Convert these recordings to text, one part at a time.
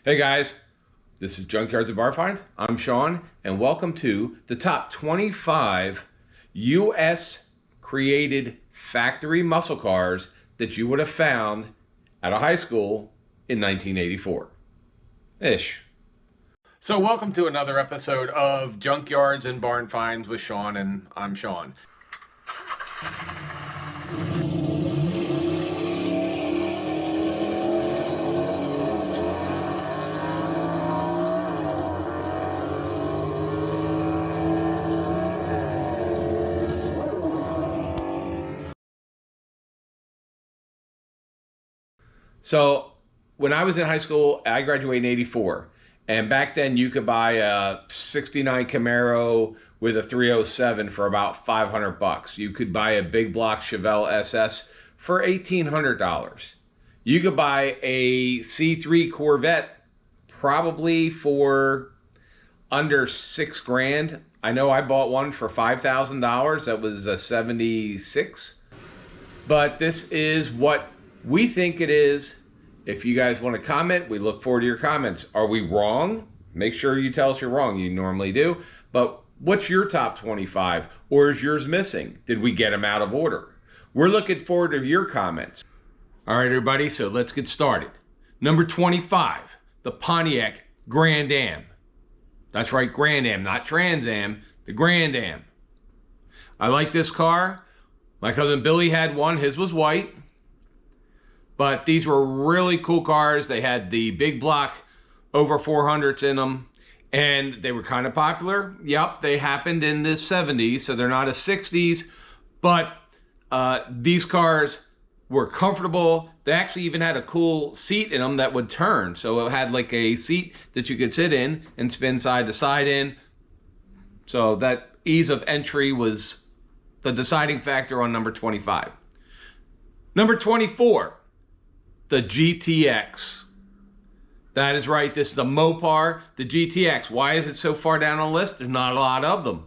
Hey guys, this is Junkyards and Bar Finds. I'm Sean, and welcome to the top 25 U.S. created factory muscle cars that you would have found at a high school in 1984-ish. So welcome to another episode of Junkyards and Barn Finds with Sean, and I'm Sean. So when I was in high school, I graduated in 84. And back then you could buy a 69 Camaro with a 307 for about $500. You could buy a big block Chevelle SS for $1,800. You could buy a C3 Corvette probably for under $6,000. I know I bought one for $5,000. That was a 76. But this is what we think it is. If you guys want to comment, we look forward to your comments. Are we wrong? Make sure you tell us you're wrong. You normally do. But what's your top 25? Or is yours missing? Did we get them out of order? We're looking forward to your comments. All right, everybody, so let's get started. Number 25, the Pontiac Grand Am. That's right, Grand Am, not Trans Am, the Grand Am. I like this car. My cousin Billy had one. His was white. But these were really cool cars. They had the big block over 400s in them, and they were kind of popular. Yep, they happened in the 70s, so they're not a 60s, but these cars were comfortable. They actually even had a cool seat in them that would turn. So it had like a seat that you could sit in and spin side to side in. So that ease of entry was the deciding factor on number 25. Number 24. The GTX. That is right, this is a Mopar, the GTX. Why is it so far down on the list? There's not a lot of them.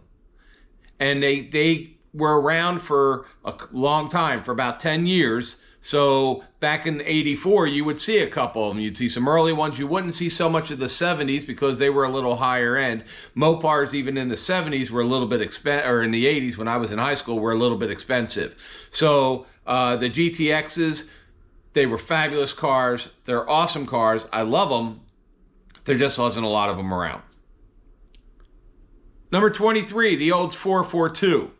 And they were around for a long time, for about 10 years. So back in 84, you would see a couple of them. You'd see some early ones. You wouldn't see so much of the 70s because they were a little higher end. Mopars, even in the 70s, were a little bit expensive, or in the 80s when I was in high school, were a little bit expensive. So the GTXs, they were fabulous cars. They're awesome cars. I love them. There just wasn't a lot of them around. Number 23, the Olds 442.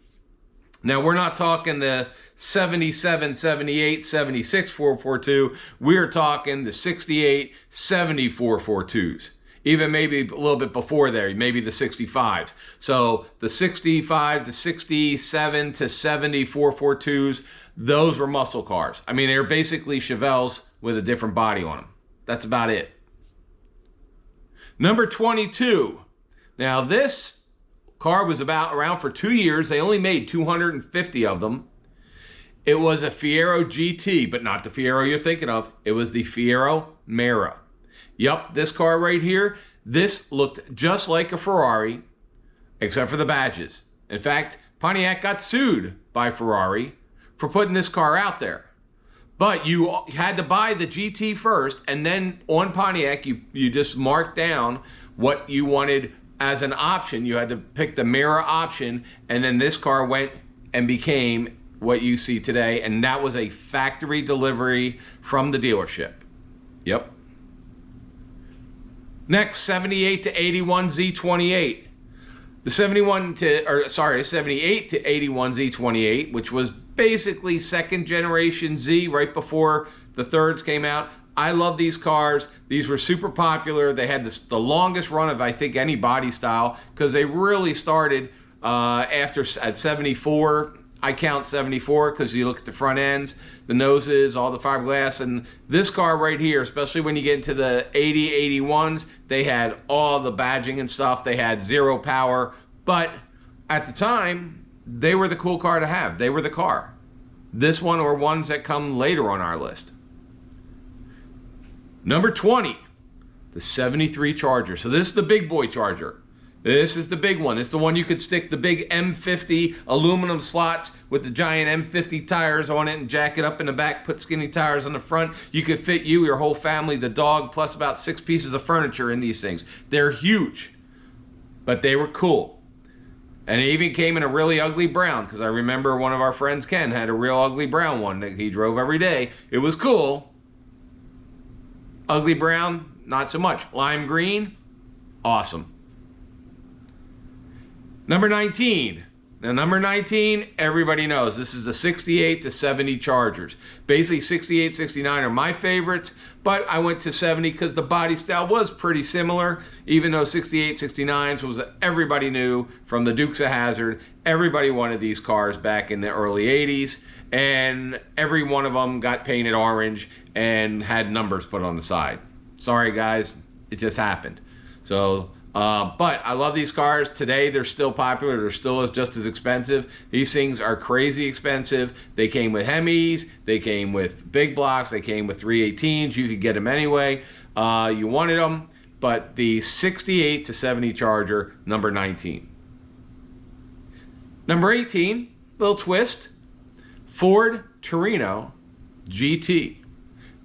Now, we're not talking the 77, 78, 76 442. We're talking the 68, 70 442s. Even maybe a little bit before there, maybe the 65s. So the 65 to 67 to 70 442s, those were muscle cars. I mean, they were basically Chevelles with a different body on them. That's about it. Number 22. Now, this car was around for 2 years. They only made 250 of them. It was a Ferrari GT, but not the Ferrari you're thinking of. It was the Ferrari Mara. Yep, this car right here, this looked just like a Ferrari, except for the badges. In fact, Pontiac got sued by Ferrari for putting this car out there. But you had to buy the GT first, and then on Pontiac, you just marked down what you wanted as an option. You had to pick the Mara option, and then this car went and became what you see today, and that was a factory delivery from the dealership. Yep. Next, 78 to 81 Z28. The 78 to 81 Z28, which was basically second generation Z right before the thirds came out. I love these cars. These were super popular. They had the longest run of, I think, any body style because they really started at 74. I count 74 because you look at the front ends, the noses, all the fiberglass, and this car right here, especially when you get into the 80, 81s, they had all the badging and stuff. They had zero power, but at the time, they were the cool car to have. They were the car. This one or ones that come later on our list. Number 20, the 73 Charger. So this is the big boy Charger. This is the big one. It's the one you could stick the big M50 aluminum slots with the giant M50 tires on it and jack it up in the back, put skinny tires on the front. You could fit you, your whole family, the dog, plus about 6 pieces of furniture in these things. They're huge, but they were cool. And it even came in a really ugly brown, because I remember one of our friends, Ken, had a real ugly brown one that he drove every day. It was cool. Ugly brown, not so much. Lime green, awesome. Number 19. Now, number 19, everybody knows. This is the 68 to 70 Chargers. Basically, 68, 69 are my favorites, but I went to 70 because the body style was pretty similar, even though 68, 69s was everybody knew from the Dukes of Hazzard. Everybody wanted these cars back in the early 80s, and every one of them got painted orange and had numbers put on the side. Sorry, guys, it just happened. So... but I love these cars. Today, they're still popular. They're still just as expensive. These things are crazy expensive. They came with Hemis. They came with big blocks. They came with 318s. You could get them anyway. You wanted them. But the 68 to 70 Charger, number 19. Number 18, little twist, Ford Torino GT.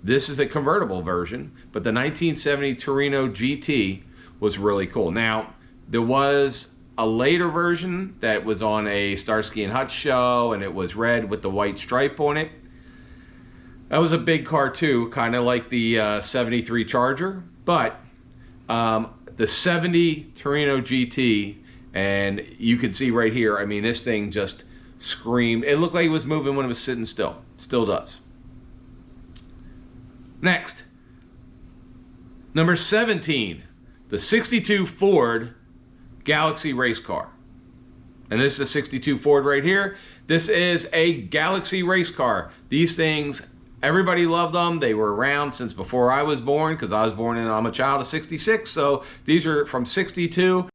This is a convertible version, but the 1970 Torino GT was really cool. Now, there was a later version that was on a Starsky and Hutch show, and it was red with the white stripe on it. That was a big car too, kind of like the 73 Charger, but the 70 Torino GT, and you can see right here, I mean, this thing just screamed. It looked like it was moving when it was sitting still. Still does. Next, number 17. The 62 Ford Galaxy race car. And this is a 62 Ford right here. This is a Galaxy race car. These things, everybody loved them. They were around since before I was born, because I was born in, I'm a child of 66. So these are from 62.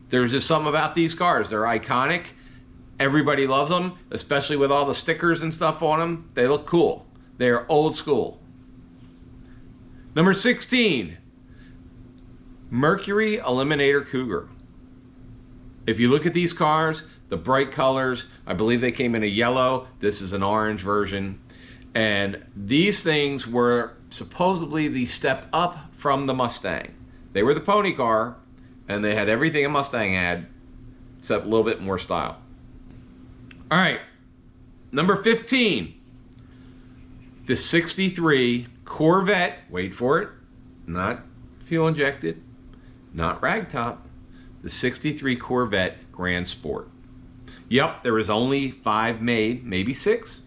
There's just something about these cars. They're iconic. Everybody loves them, especially with all the stickers and stuff on them. They look cool. They're old school. Number 16, Mercury Eliminator Cougar. If you look at these cars, the bright colors, I believe they came in a yellow. This is an orange version. And these things were supposedly the step up from the Mustang. They were the pony car, and they had everything a Mustang had, except a little bit more style. All right, number 15, the 63 Corvette, wait for it, not fuel injected, not ragtop, the 63 Corvette Grand Sport. Yep, there was only 5 made, maybe 6.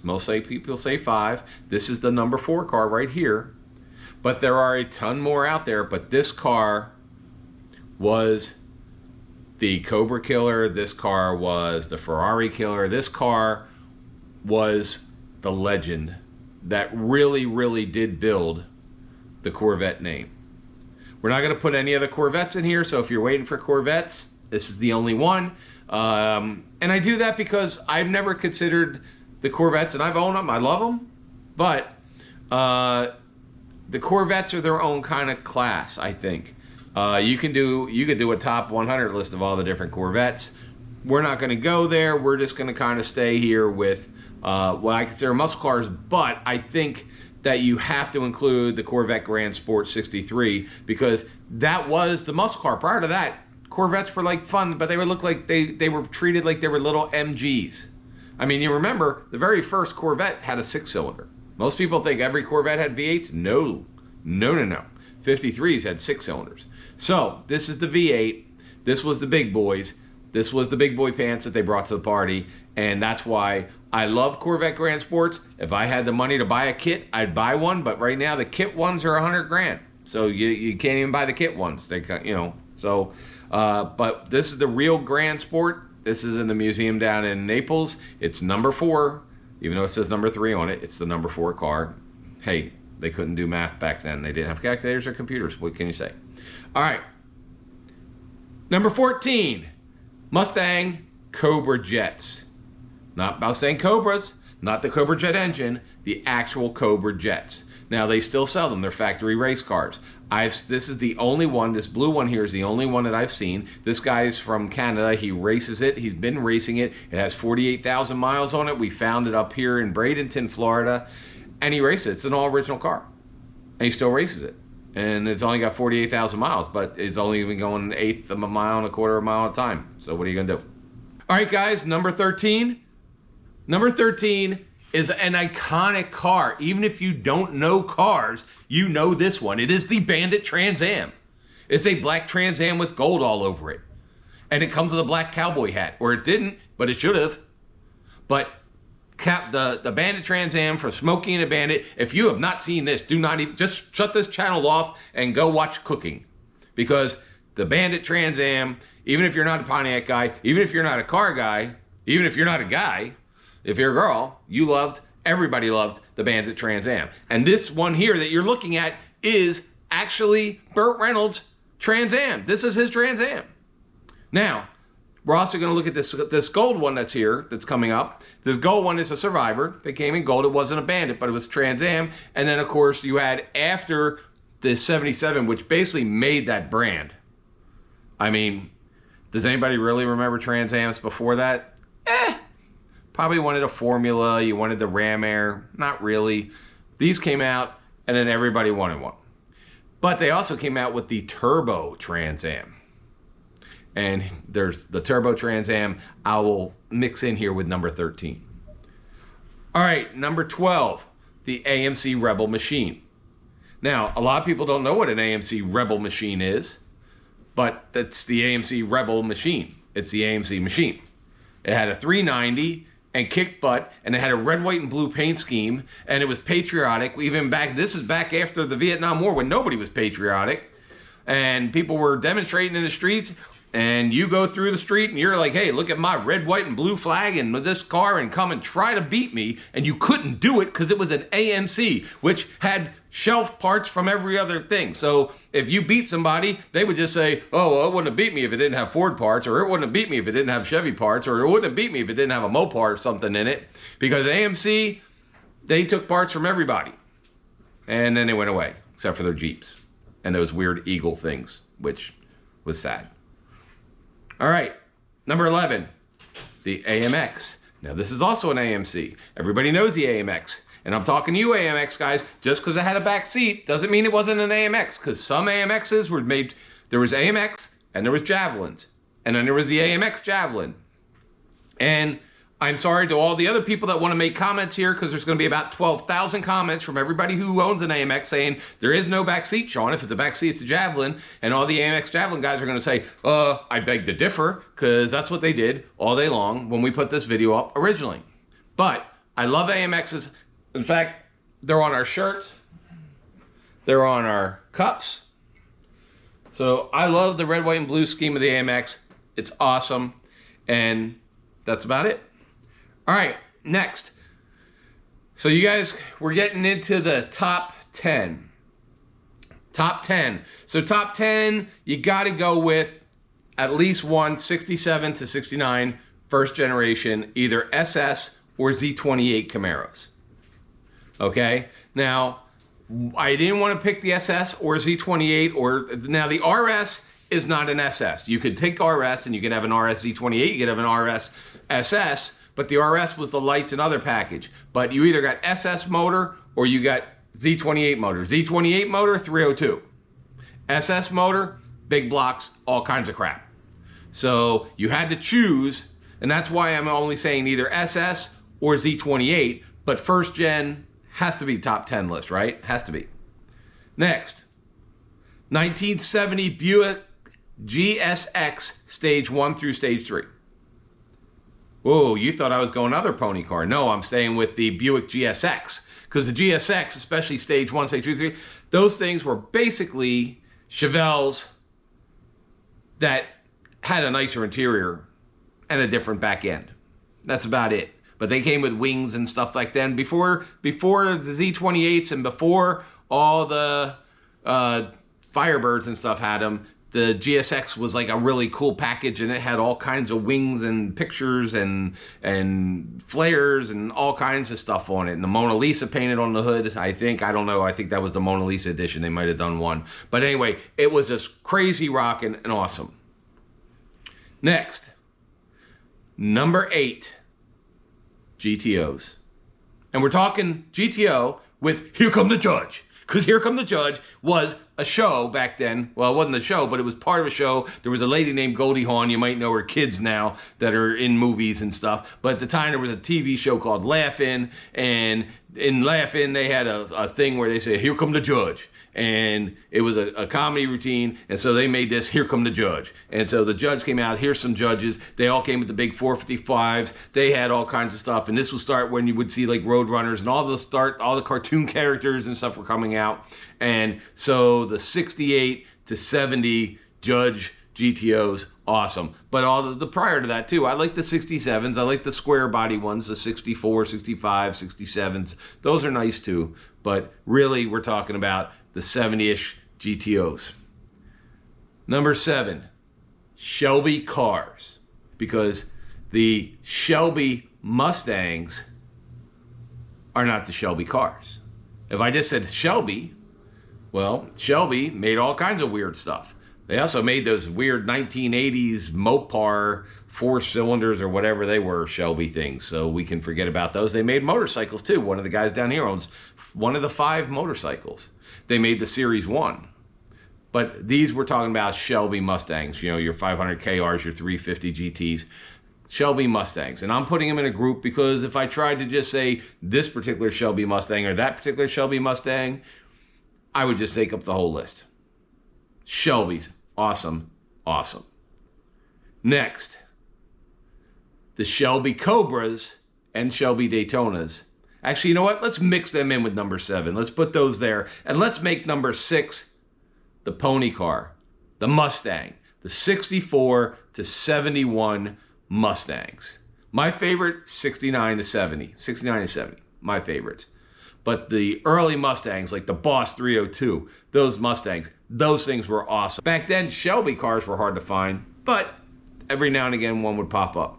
Most people say 5. This is the number 4 car right here, but there are a ton more out there, but this car was the Cobra Killer. This car was the Ferrari Killer. This car was the legend that really, really did build the Corvette name. We're not going to put any other Corvettes in here, so if you're waiting for Corvettes, this is the only one. And I do that because I've never considered the Corvettes, and I've owned them, I love them, but the Corvettes are their own kind of class, I think. You could do a top 100 list of all the different Corvettes. We're not going to go there. We're just going to kind of stay here with what I consider muscle cars, but I think that you have to include the Corvette Grand Sport 63 because that was the muscle car. Prior to that, Corvettes were like fun, but they would look like they were treated like they were little MGs. I mean, you remember the very first Corvette had a 6-cylinder. Most people think every Corvette had V8s. No. 53s had 6 cylinders. So this is the V8. This was the big boys. This was the big boy pants that they brought to the party. And that's why I love Corvette Grand Sports. If I had the money to buy a kit, I'd buy one. But right now the kit ones are $100,000. So you can't even buy the kit ones. They, you know, so, but this is the real Grand Sport. This is in the museum down in Naples. It's number 4, even though it says number 3 on it. It's the number 4 car. Hey, they couldn't do math back then. They didn't have calculators or computers. What can you say? All right. Number 14, Mustang Cobra Jets. Not Mustang Cobras. Not the Cobra Jet engine, the actual Cobra Jets. Now, they still sell them. They're factory race cars. This is the only one, this blue one here is the only one that I've seen. This guy is from Canada. He races it. He's been racing it. It has 48,000 miles on it. We found it up here in Bradenton, Florida. And he races it. It's an all-original car. And he still races it. And it's only got 48,000 miles, but it's only been going an eighth of a mile and a quarter of a mile at a time. So what are you going to do? All right, guys, number 13. Number 13 is an iconic car. Even if you don't know cars, you know this one. It is the Bandit Trans Am. It's a black Trans Am with gold all over it. And it comes with a black cowboy hat. Or it didn't, but it should have. But the Bandit Trans Am for Smokey and the Bandit, if you have not seen this, do not even, just shut this channel off and go watch cooking. Because the Bandit Trans Am, even if you're not a Pontiac guy, even if you're not a car guy, even if you're not a guy, if you're a girl, everybody loved the Bandit Trans Am. And this one here that you're looking at is actually Burt Reynolds' Trans Am. This is his Trans Am. Now, we're also going to look at this gold one that's here, that's coming up. This gold one is a Survivor. They came in gold. It wasn't a Bandit, but it was Trans Am. And then, of course, you had after the 77, which basically made that brand. I mean, does anybody really remember Trans Ams before that? Probably wanted a Formula, you wanted the Ram Air, not really. These came out, and then everybody wanted one. But they also came out with the Turbo Trans Am. And there's the Turbo Trans Am I will mix in here with number 13. All right, number 12, the AMC Rebel Machine. Now, a lot of people don't know what an AMC Rebel Machine is, but that's the AMC Rebel Machine. It's the AMC machine. It had a 390 and kicked butt, and it had a red, white, and blue paint scheme, and it was patriotic. This is back after the Vietnam War when nobody was patriotic, and people were demonstrating in the streets, and you go through the street, and you're like, hey, look at my red, white, and blue flag and this car, and come and try to beat me, and you couldn't do it because it was an AMC, which had shelf parts from every other thing. So if you beat somebody, they would just say, oh, well, it wouldn't have beat me if it didn't have Ford parts, or it wouldn't have beat me if it didn't have Chevy parts, or it wouldn't have beat me if it didn't have a Mopar or something in it. Because AMC, they took parts from everybody. And then they went away, except for their Jeeps and those weird Eagle things, which was sad. All right, number 11, the AMX. Now, this is also an AMC. Everybody knows the AMX. And I'm talking to you AMX guys, just because it had a back seat doesn't mean it wasn't an AMX, because some AMXs were made, there was AMX and there was Javelins. And then there was the AMX Javelin. And I'm sorry to all the other people that want to make comments here, because there's going to be about 12,000 comments from everybody who owns an AMX saying, there is no back seat, Sean. If it's a back seat, it's a Javelin. And all the AMX Javelin guys are going to say, I beg to differ, because that's what they did all day long when we put this video up originally. But I love AMXs. In fact, they're on our shirts. They're on our cups. So I love the red, white, and blue scheme of the AMX. It's awesome. And that's about it. All right, next. So you guys, we're getting into the top 10. Top 10. So top 10, you got to go with at least one 67 to 69 first generation, either SS or Z28 Camaros. Okay, now I didn't want to pick the SS or Z28 now the RS is not an SS. You could take RS and you can have an RS Z28, you could have an RS SS, but the RS was the lights and other package. But you either got SS motor or you got Z28 motor. Z28 motor, 302. SS motor, big blocks, all kinds of crap. So you had to choose, and that's why I'm only saying either SS or Z28, but first gen has to be top 10 list, right? Has to be. Next, 1970 Buick GSX stage 1 through stage 3. Whoa, you thought I was going other pony car. No, I'm staying with the Buick GSX, because the GSX, especially stage 1, stage 2, 3, those things were basically Chevelles that had a nicer interior and a different back end. That's about it. But they came with wings and stuff like that. And before the Z28s and before all the Firebirds and stuff had them, the GSX was like a really cool package, and it had all kinds of wings and pictures and flares and all kinds of stuff on it. And the Mona Lisa painted on the hood, I think. I don't know. I think that was the Mona Lisa edition. They might have done one. But anyway, it was just crazy rocking and awesome. Next, number 8, GTOs. And we're talking GTO with Here Come the Judge. Because Here Come the Judge was a show back then. Well, it wasn't a show, but it was part of a show. There was a lady named Goldie Hawn. You might know her kids now that are in movies and stuff. But at the time, there was a TV show called Laugh-In. And in Laugh-In, they had a thing where they say, Here Come the Judge. And it was a comedy routine, and so they made this Here Come the Judge. And so the judge came out, here's some judges. They all came with the big 455s. They had all kinds of stuff, and this would start when you would see like Roadrunners and all the cartoon characters and stuff were coming out. And so the 68 to 70 Judge GTOs, awesome. But all the prior to that too, I like the 67s. I like the square body ones, the 64, 65, 67s. Those are nice too. But really, we're talking about the 70-ish GTOs. Number 7, Shelby cars. Because the Shelby Mustangs are not the Shelby cars. If I just said Shelby, well, Shelby made all kinds of weird stuff. They also made those weird 1980s Mopar 4 cylinders or whatever they were, Shelby things. So we can forget about those. They made motorcycles too. One of the guys down here owns one of the 5 motorcycles. They made the Series 1. But these we're talking about Shelby Mustangs. You know, your 500 KRs, your 350 GTs. Shelby Mustangs. And I'm putting them in a group because if I tried to just say this particular Shelby Mustang or that particular Shelby Mustang, I would just take up the whole list. Shelby's. Awesome. Awesome. Next, the Shelby Cobras and Shelby Daytonas. Actually, you know what? Let's mix them in with number 7. Let's put those there. And let's make number 6 the pony car, the Mustang, the 64 to 71 Mustangs. My favorite, 69 to 70. 69 to 70, my favorites. But the early Mustangs, like the Boss 302, those Mustangs, those things were awesome. Back then, Shelby cars were hard to find, but every now and again, one would pop up.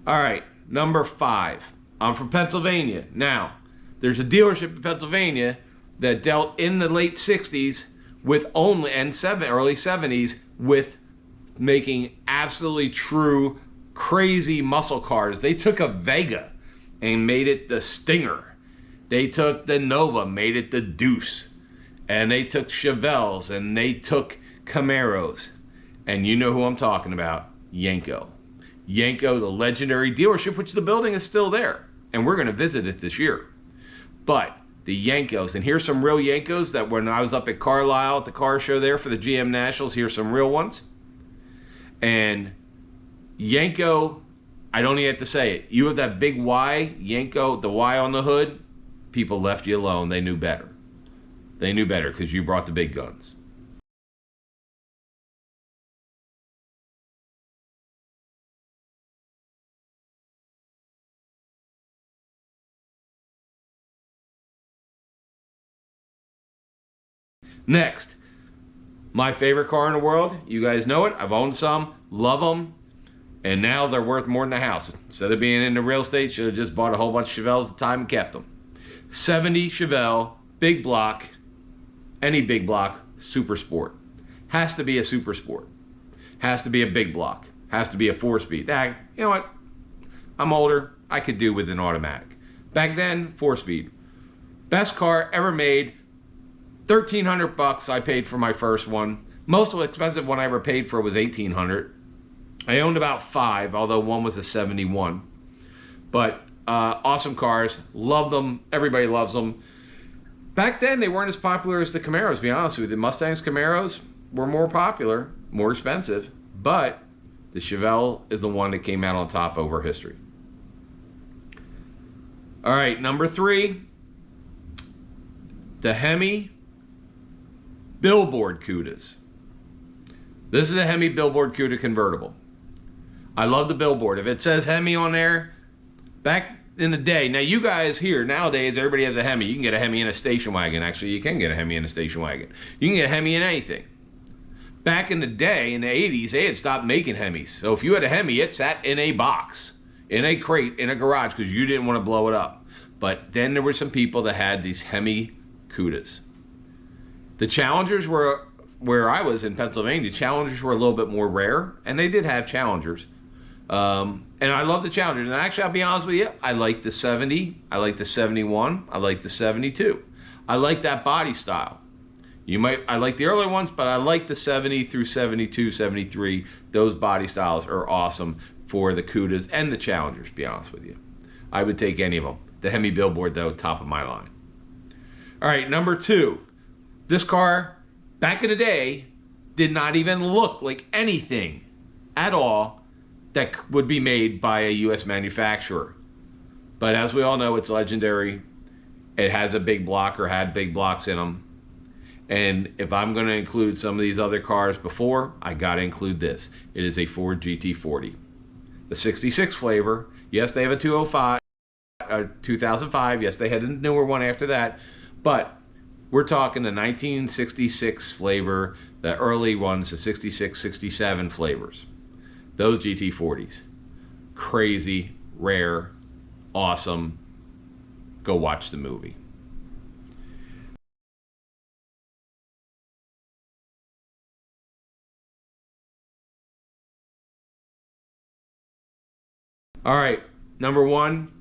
All right, number 5. I'm from Pennsylvania. Now, there's a dealership in Pennsylvania that dealt in the late 60s with only, and early 70s, with making absolutely true, crazy muscle cars. They took a Vega and made it the Stinger. They took the Nova, made it the Deuce. And they took Chevelles, and they took Camaros. And you know who I'm talking about, Yenko. Yenko, the legendary dealership, which the building is still there. And we're going to visit it this year. But the Yenkos, and here's some real Yenkos that when I was up at Carlisle at the car show there for the GM Nationals, here's some real ones. And Yenko, I don't even have to say it. You have that big Y, Yenko, the Y on the hood, people left you alone. They knew better. They knew better because you brought the big guns. Next, my favorite car in the world. You guys know it. I've owned some, love them, and now they're worth more than a house. Instead of being into real estate, should have just bought a whole bunch of Chevelles at the time and kept them. 70 Chevelle, big block, any big block, super sport. Has to be a super sport. Has to be a big block. Has to be a 4-speed. You know what? I'm older. I could do with an automatic. Back then, 4-speed. Best car ever made. $1,300 I paid for my first one. Most expensive one I ever paid for was $1,800. I owned about 5, although one was a 71. But awesome cars, love them. Everybody loves them. Back then, they weren't as popular as the Camaros, to be honest with you. The Mustangs, Camaros were more popular, more expensive, but the Chevelle is the one that came out on top over history. All right, number 3, the Hemi Billboard Cudas. This is a Hemi Billboard Cuda convertible. I love the billboard. If it says Hemi on there, back in the day, now you guys here, nowadays, everybody has a Hemi. You can get a Hemi in a station wagon. Actually, you can get a Hemi in a station wagon. You can get a Hemi in anything. back in the day, in the 80s, they had stopped making Hemis. So if you had a Hemi, it sat in a box, in a crate, in a garage, because you didn't want to blow it up. But then there were some people that had these Hemi Cudas. The Challengers were, where I was in Pennsylvania, Challengers were a little bit more rare, and they did have Challengers. And I love the Challengers. And actually, I'll be honest with you, I like the 70, I like the 71, I like the 72. I like that body style. I like the early ones, but I like the 70 through 72, 73. Those body styles are awesome for the Cudas and the Challengers, to be honest with you. I would take any of them. The Hemi Billboard, though, top of my line. All right, number 2. This car, back in the day, did not even look like anything at all that would be made by a U.S. manufacturer. But as we all know, it's legendary. It has a big block, or had big blocks in them. And if I'm going to include some of these other cars before, I got to include this. It is a Ford GT40. The 66 flavor. Yes, they have a 2005. Yes, they had a newer one after that. But we're talking the 1966 flavor, the early ones, the 66, 67 flavors. Those GT40s. Crazy, rare, awesome. Go watch the movie. All right, number 1,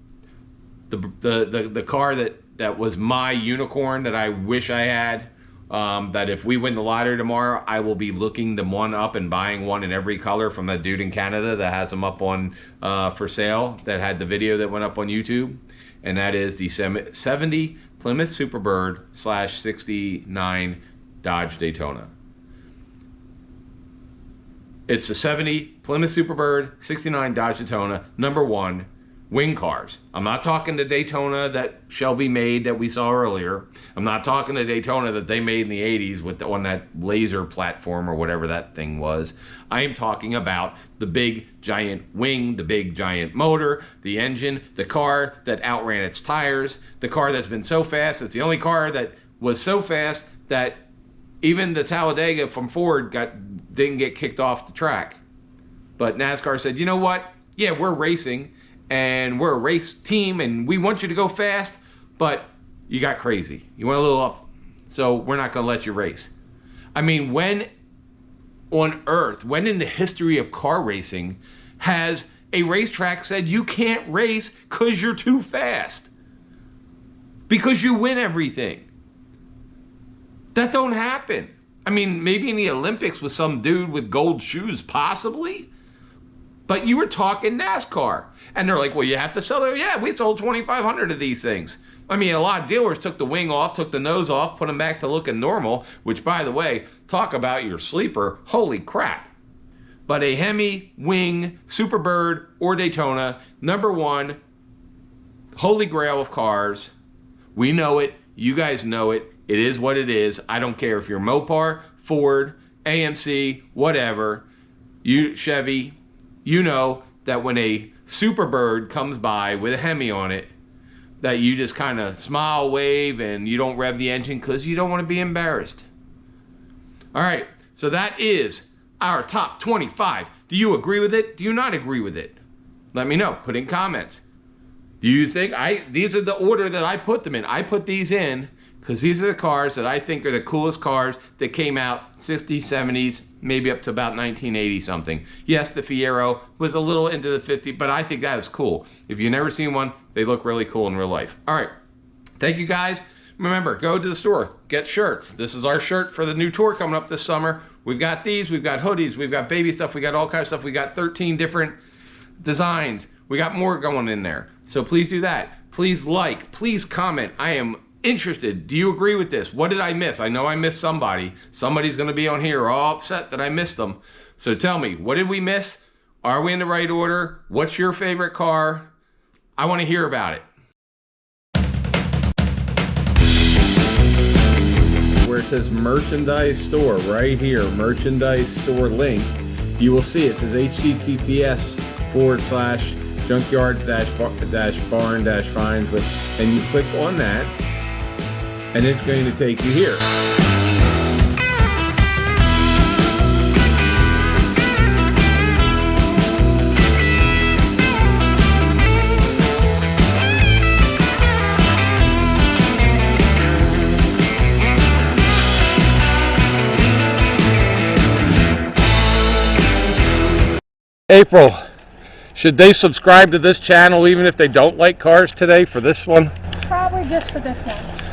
the car that was my unicorn that I wish I had. That if we win the lottery tomorrow, I will be looking them one up and buying one in every color from that dude in Canada that has them up on for sale, that had the video that went up on YouTube. And that is the 70 Plymouth Superbird / 69 Dodge Daytona. It's the 70 Plymouth Superbird, 69 Dodge Daytona, number 1, wing cars. I'm not talking the Daytona that Shelby made that we saw earlier. I'm not talking the Daytona that they made in the 80s on that laser platform or whatever that thing was. I am talking about the big giant wing, the big giant motor, the engine, the car that outran its tires, the car that's been so fast. It's the only car that was so fast that even the Talladega from Ford didn't get kicked off the track. But NASCAR said, you know what? Yeah, we're racing, and we're a race team, and we want you to go fast, but you got crazy. You went a little up, so we're not going to let you race. I mean, when on earth, when in the history of car racing, has a racetrack said you can't race because you're too fast? Because you win everything. That don't happen. I mean, maybe in the Olympics with some dude with gold shoes, possibly. But you were talking NASCAR. And they're like, well, you have to sell it. Yeah, we sold 2,500 of these things. I mean, a lot of dealers took the wing off, took the nose off, put them back to looking normal, which, by the way, talk about your sleeper. Holy crap. But a Hemi, wing, Superbird, or Daytona, number 1, holy grail of cars. We know it. You guys know it. It is what it is. I don't care if you're Mopar, Ford, AMC, whatever. Chevy, you know that when a Superbird comes by with a Hemi on it, that you just kind of smile, wave, and you don't rev the engine because you don't want to be embarrassed. All right, so that is our top 25. Do you agree with it? Do you not agree with it? Let me know. Put in comments. Do you think these are the order that I put them in? I put these in because these are the cars that I think are the coolest cars that came out 60s, 70s, maybe up to about 1980 something. Yes, the Fiero was a little into the 50s, but I think that is cool. If you've never seen one, they look really cool in real life. All right, thank you guys. Remember, go to the store, get shirts. This is our shirt for the new tour coming up this summer. We've got these, we've got hoodies, we've got baby stuff, we got all kinds of stuff. We got 13 different designs. We got more going in there. So please do that. Please like, please comment. I am interested. Do you agree with this? What did I miss? I know I missed somebody. Somebody's going to be on here all upset that I missed them. So tell me, what did we miss? Are we in the right order? What's your favorite car? I want to hear about it. Where it says merchandise store right here, merchandise store link, you will see it says https://junkyards-barn-finds, and you click on that, and it's going to take you here. April, should they subscribe to this channel even if they don't like cars today for this one? Probably just for this one.